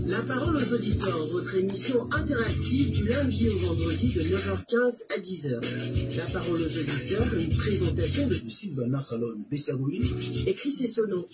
La parole aux auditeurs, votre émission interactive du lundi au vendredi de 9h15 à 10h. La parole aux auditeurs, une présentation de Sylvana Salon Bessagouli et Chris Essono.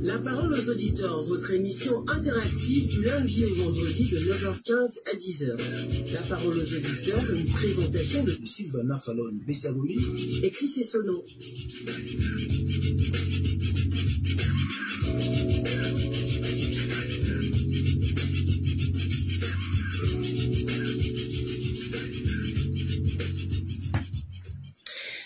La parole aux auditeurs, votre émission interactive du lundi au vendredi de 9h15 à 10h. La parole aux auditeurs, une présentation de Sylvana Salon Bessagouli et Chris Essono.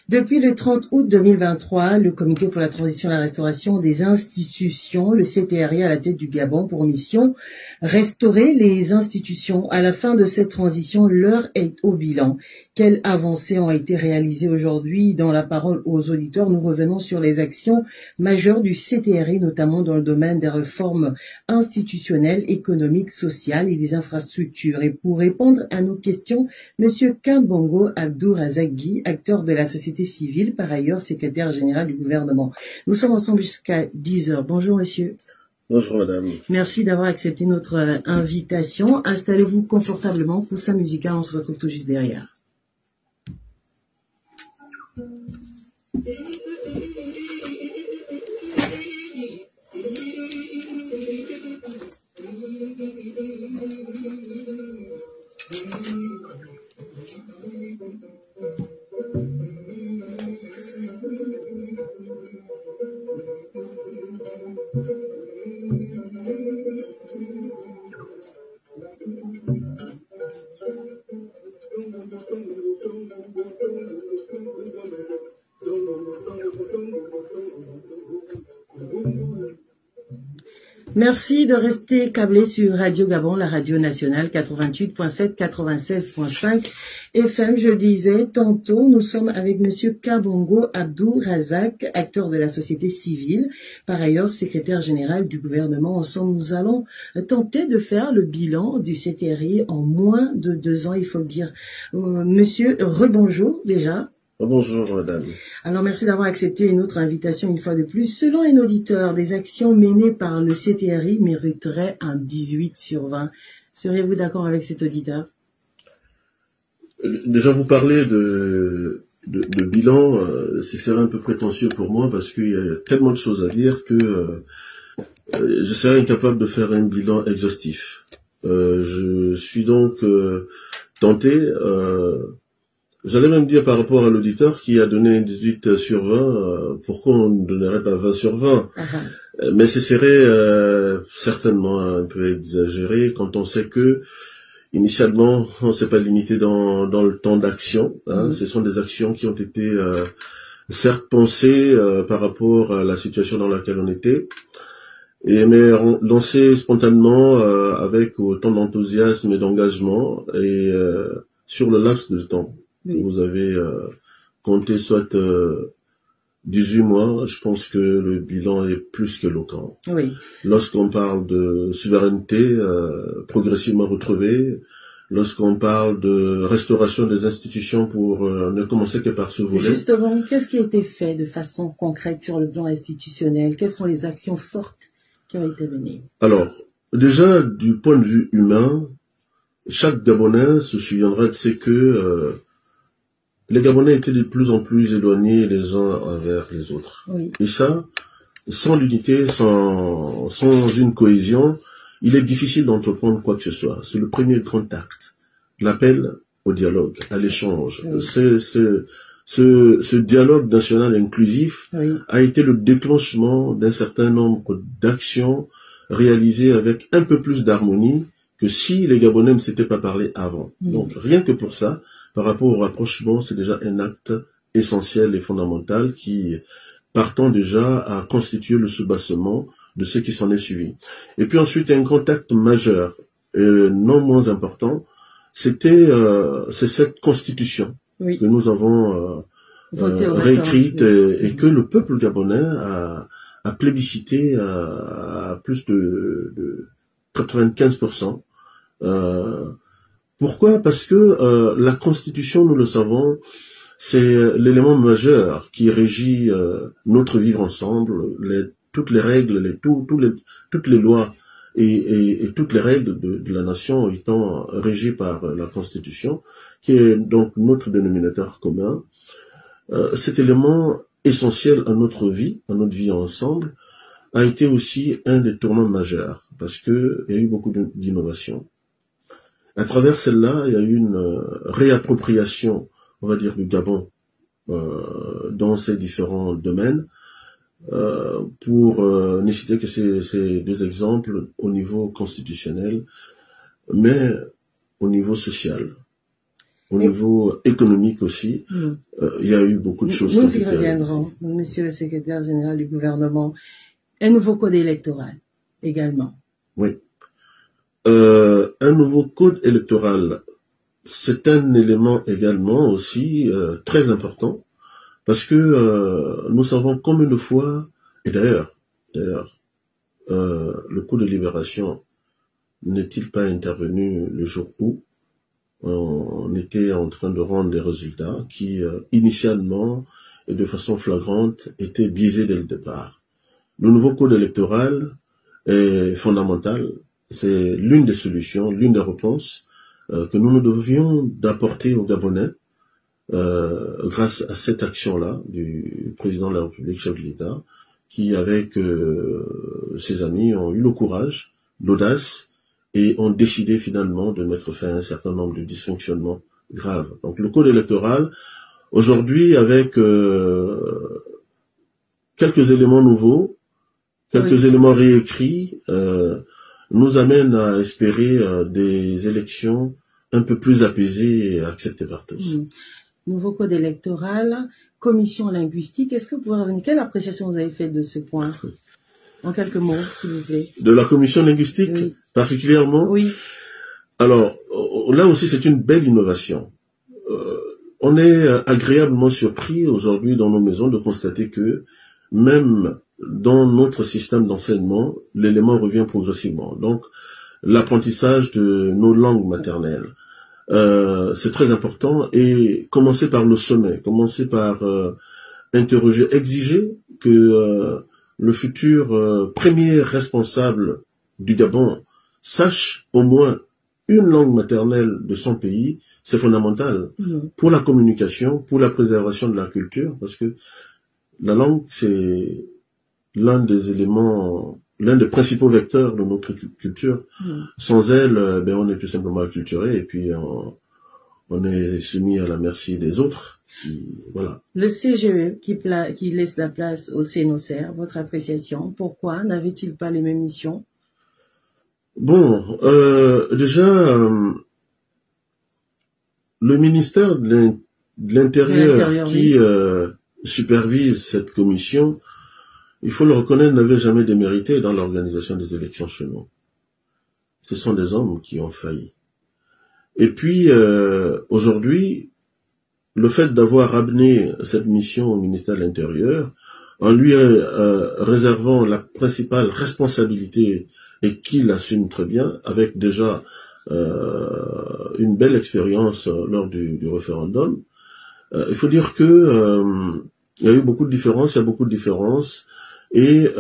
Depuis le 30 août 2023, le Comité pour la transition et la restauration des institutions, le CTRI à la tête du Gabon, pour mission restaurer les institutions. À la fin de cette transition, l'heure est au bilan. Quelles avancées ont été réalisées aujourd'hui? Dans la parole aux auditeurs, nous revenons sur les actions majeures du CTRI, notamment dans le domaine des réformes institutionnelles, économiques, sociales et des infrastructures. Et pour répondre à nos questions, Monsieur Kambongo Abdou Razagui, acteur de la société civile, par ailleurs secrétaire général du gouvernement. Nous sommes ensemble jusqu'à 10h. Bonjour monsieur. Bonjour madame. Merci d'avoir accepté notre invitation. Installez-vous confortablement. Coussin musical, on se retrouve tout juste derrière. Merci de rester câblé sur Radio Gabon, la radio nationale 88.7, 96.5 FM. Je le disais tantôt, nous sommes avec Monsieur Kambongo Abdou Razak, acteur de la société civile, par ailleurs secrétaire général du gouvernement. Ensemble, nous allons tenter de faire le bilan du CTRI en moins de 2 ans, il faut le dire. Monsieur, rebonjour déjà. Bonjour madame. Alors merci d'avoir accepté une autre invitation une fois de plus. Selon un auditeur, des actions menées par le CTRI mériteraient un 18 sur 20. Serez-vous d'accord avec cet auditeur? Déjà vous parlez de bilan, ce serait un peu prétentieux pour moi parce qu'il y a tellement de choses à dire que je serais incapable de faire un bilan exhaustif. Je suis donc tenté... J'allais même dire par rapport à l'auditeur qui a donné 18 sur 20, pourquoi on ne donnerait pas 20 sur 20 Mais ce serait certainement un peu exagéré quand on sait que, initialement, on ne s'est pas limité dans le temps d'action. Ce sont des actions qui ont été certes pensées par rapport à la situation dans laquelle on était, mais lancées spontanément avec autant d'enthousiasme et d'engagement et sur le laps de temps. Oui. Vous avez compté soit 18 mois, je pense que le bilan est plus qu'éloquent. Oui. Lorsqu'on parle de souveraineté progressivement retrouvée, lorsqu'on parle de restauration des institutions pour ne commencer que par ce volet. Justement, qu'est-ce qui a été fait de façon concrète sur le plan institutionnel? Quelles sont les actions fortes qui ont été menées? Alors, déjà, du point de vue humain, chaque Gabonais se souviendra de ce que les Gabonais étaient de plus en plus éloignés les uns envers les autres. Oui. Et ça, sans l'unité, sans une cohésion, il est difficile d'entreprendre quoi que ce soit. C'est le premier grand acte. L'appel au dialogue, à l'échange. Oui. Ce dialogue national inclusif a été le déclenchement d'un certain nombre d'actions réalisées avec un peu plus d'harmonie que si les Gabonais ne s'étaient pas parlé avant. Donc, rien que pour ça, par rapport au rapprochement, c'est déjà un acte essentiel et fondamental qui, partant déjà, a constitué le soubassement de ce qui s'en est suivi. Et puis ensuite, un grand acte majeur, non moins important, c'est cette constitution que nous avons réécrite et que le peuple gabonais a plébiscité à plus de 95%. Pourquoi? Parce que la Constitution, nous le savons, c'est l'élément majeur qui régit notre vivre ensemble, toutes les règles, toutes les lois et toutes les règles de la nation étant régies par la Constitution, qui est donc notre dénominateur commun. Cet élément essentiel à notre vie ensemble, a été aussi un des tournants majeurs, parce que il y a eu beaucoup d'innovations. À travers celle-là, il y a eu une réappropriation, on va dire, du Gabon dans ces différents domaines, pour ne citer que ces deux exemples au niveau constitutionnel, mais au niveau social, au niveau économique aussi, il y a eu beaucoup de choses. Nous y reviendrons, monsieur le secrétaire général du gouvernement. Un nouveau code électoral également. Oui. Un nouveau code électoral, c'est un élément également aussi très important, parce que nous savons combien de fois, et d'ailleurs, le coup de libération n'est-il pas intervenu le jour où on était en train de rendre des résultats qui, initialement et de façon flagrante, étaient biaisés dès le départ. Le nouveau code électoral est fondamental. C'est l'une des solutions, l'une des réponses que nous devions d'apporter aux Gabonais grâce à cette action-là du président de la République, chef de l'État, qui, avec ses amis, ont eu le courage, l'audace, et ont décidé finalement de mettre fin à un certain nombre de dysfonctionnements graves. Donc le code électoral, aujourd'hui, avec quelques éléments nouveaux, quelques éléments réécrits, nous amène à espérer des élections un peu plus apaisées et acceptées par tous. Nouveau code électoral, commission linguistique. Est-ce que vous pouvez revenir? Quelle appréciation vous avez faite de ce point? En quelques mots, s'il vous plaît. De la commission linguistique, oui. Particulièrement? Oui. Alors, là aussi, c'est une belle innovation. On est agréablement surpris aujourd'hui dans nos maisons de constater que même dans notre système d'enseignement, l'élément revient progressivement. Donc, l'apprentissage de nos langues maternelles, c'est très important, et commencer par le sommet, commencer par interroger, exiger que le futur premier responsable du Gabon sache au moins une langue maternelle de son pays, c'est fondamental pour la communication, pour la préservation de la culture, parce que la langue, c'est l'un des éléments, l'un des principaux vecteurs de notre culture. Sans elle, on est tout simplement acculturé, et puis on est soumis à la merci des autres. Voilà. Le CGE qui laisse la place au CNOCER, votre appréciation, pourquoi n'avait-il pas les mêmes missions? Bon, déjà, le ministère de l'Intérieur qui supervise cette commission, il faut le reconnaître, n'avait jamais démérité dans l'organisation des élections chez nous. Ce sont des hommes qui ont failli. Et puis, aujourd'hui, le fait d'avoir amené cette mission au ministère de l'Intérieur, en lui réservant la principale responsabilité, et qu'il assume très bien, avec déjà une belle expérience lors du référendum, il faut dire que il y a eu beaucoup de différences, il y a beaucoup de différences, et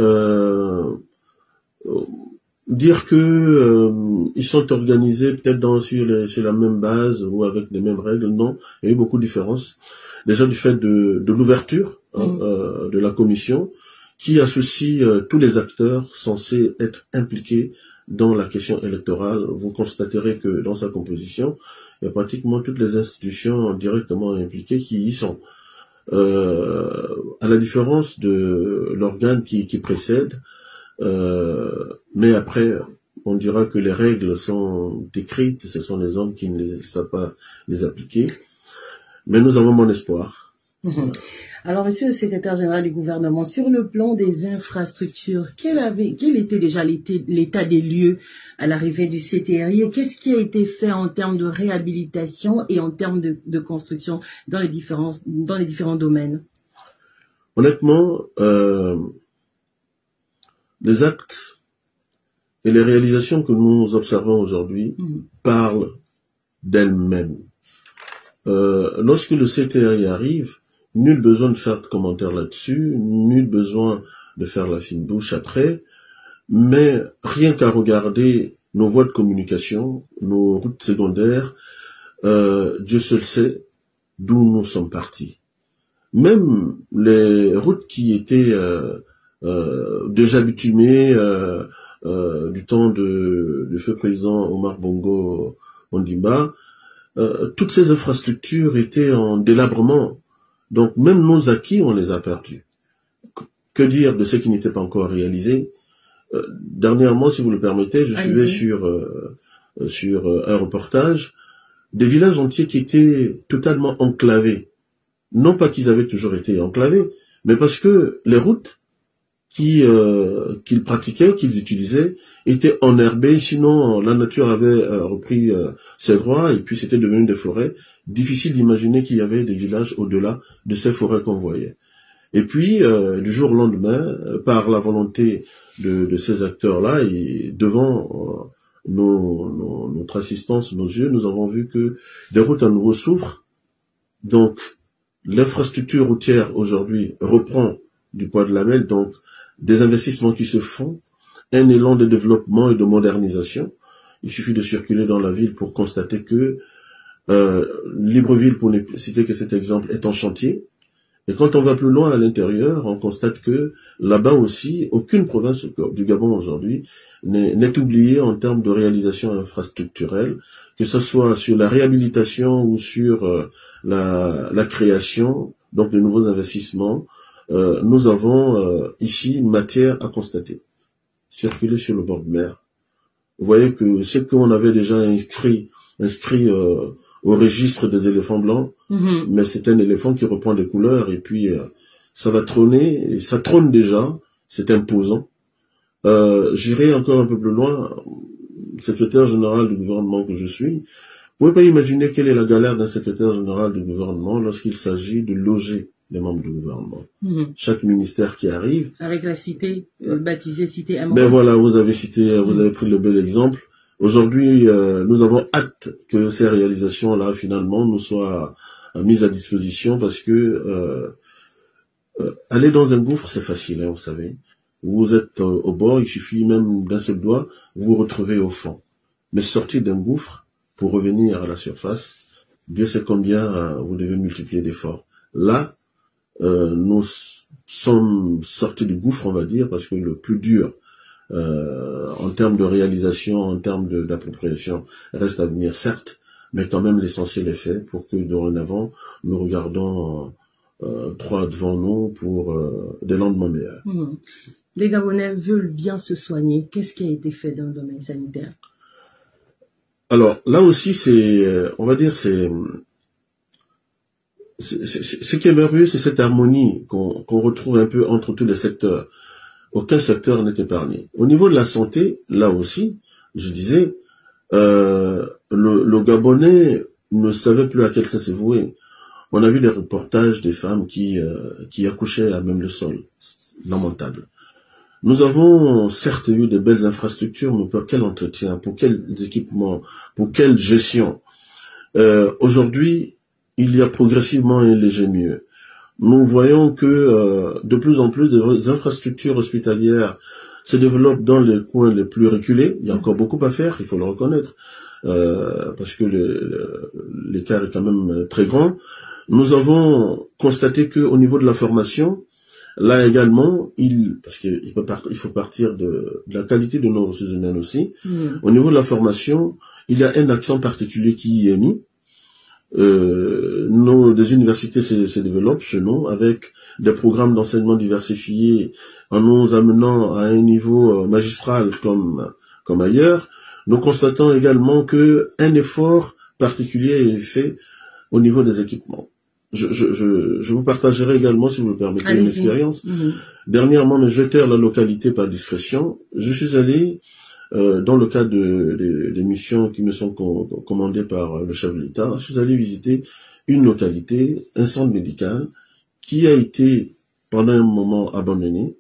dire que ils sont organisés peut-être sur la même base ou avec les mêmes règles, non, il y a eu beaucoup de différences. Déjà du fait de l'ouverture de la commission, qui associe tous les acteurs censés être impliqués dans la question électorale. Vous constaterez que dans sa composition, il y a pratiquement toutes les institutions directement impliquées qui y sont. À la différence de l'organe qui précède, mais après, on dira que les règles sont écrites, ce sont les hommes qui ne savent pas les appliquer. Mais nous avons mon espoir. Alors, monsieur le secrétaire général du gouvernement, sur le plan des infrastructures, quel était déjà l'état des lieux à l'arrivée du CTRI, et qu'est-ce qui a été fait en termes de réhabilitation et en termes de construction dans les différents domaines? Honnêtement, les actes et les réalisations que nous observons aujourd'hui parlent d'elles-mêmes. Lorsque le CTRI arrive, nul besoin de faire de commentaires là-dessus, nul besoin de faire la fine bouche après, mais rien qu'à regarder nos voies de communication, nos routes secondaires, Dieu seul sait d'où nous sommes partis. Même les routes qui étaient déjà bitumées du temps du feu président Omar Bongo Ondimba, toutes ces infrastructures étaient en délabrement. Donc même nos acquis, on les a perdus. Que dire de ce qui n'était pas encore réalisé? Dernièrement, si vous le permettez, je suivais sur un reportage des villages entiers qui étaient totalement enclavés. Non pas qu'ils avaient toujours été enclavés, mais parce que les routes qu'ils pratiquaient, qu'ils utilisaient, étaient enherbées, sinon la nature avait repris ses droits et puis c'était devenu des forêts. Difficile d'imaginer qu'il y avait des villages au-delà de ces forêts qu'on voyait. Et puis, du jour au lendemain, par la volonté de ces acteurs-là et devant notre assistance, nos yeux, nous avons vu que des routes à nouveau s'ouvrent. Donc, l'infrastructure routière aujourd'hui reprend du poids de la belle, donc des investissements qui se font, un élan de développement et de modernisation. Il suffit de circuler dans la ville pour constater que Libreville, pour ne citer que cet exemple, est en chantier. Et quand on va plus loin à l'intérieur, on constate que là-bas aussi, aucune province du Gabon aujourd'hui n'est oubliée en termes de réalisation infrastructurelle, que ce soit sur la réhabilitation ou sur la création, donc de nouveaux investissements. Nous avons ici matière à constater. Circuler sur le bord de mer. Vous voyez que ce qu'on avait déjà inscrit au registre des éléphants blancs, mais c'est un éléphant qui reprend des couleurs et puis ça va trôner, et ça trône déjà, c'est imposant. J'irai encore un peu plus loin, secrétaire général du gouvernement que je suis, vous pouvez pas imaginer quelle est la galère d'un secrétaire général du gouvernement lorsqu'il s'agit de loger les membres du gouvernement. Chaque ministère qui arrive. Avec la cité, baptisée cité Amand. Ben voilà, vous avez pris le bel exemple. Aujourd'hui, nous avons hâte que ces réalisations-là, finalement, nous soient mises à disposition parce que aller dans un gouffre, c'est facile, hein, vous savez. Vous êtes au bord, il suffit même d'un seul doigt, vous vous retrouvez au fond. Mais sortir d'un gouffre, pour revenir à la surface, Dieu sait combien vous devez multiplier d'efforts. Là, nous sommes sortis du gouffre, on va dire, parce que le plus dur, en termes de réalisation, en termes d'appropriation, reste à venir, certes, mais quand même l'essentiel est fait pour que dorénavant, nous regardons droit devant nous pour des lendemains meilleurs. Les Gabonais veulent bien se soigner. Qu'est-ce qui a été fait dans le domaine sanitaire? Alors, là aussi, on va dire, ce qui est merveilleux, c'est cette harmonie qu'on retrouve un peu entre tous les secteurs. Aucun secteur n'est épargné. Au niveau de la santé, là aussi, je disais, le Gabonais ne savait plus à quel sein se vouer. On a vu des reportages des femmes qui accouchaient à même le sol. Lamentable. Nous avons certes eu de belles infrastructures, mais pour quel entretien, pour quels équipements, pour quelle gestion? Aujourd'hui, il y a progressivement un léger mieux. Nous voyons que de plus en plus des infrastructures hospitalières se développent dans les coins les plus reculés. Il y a encore beaucoup à faire, il faut le reconnaître, parce que l'écart est quand même très grand. Nous avons constaté qu'au niveau de la formation, là également, parce qu'il faut partir de la qualité de nos ressources humaines aussi. Au niveau de la formation, il y a un accent particulier qui y est mis. Des universités se développent chez nous avec des programmes d'enseignement diversifiés en nous amenant à un niveau magistral comme ailleurs. Nous constatons également que un effort particulier est fait au niveau des équipements. Je vous partagerai également, si vous le permettez, une expérience. Dernièrement, mais je taire la localité par discrétion. Je suis allé dans le cadre des missions qui me sont commandées par le chef de l'État, je suis allé visiter une localité, un centre médical, qui a été pendant un moment abandonné,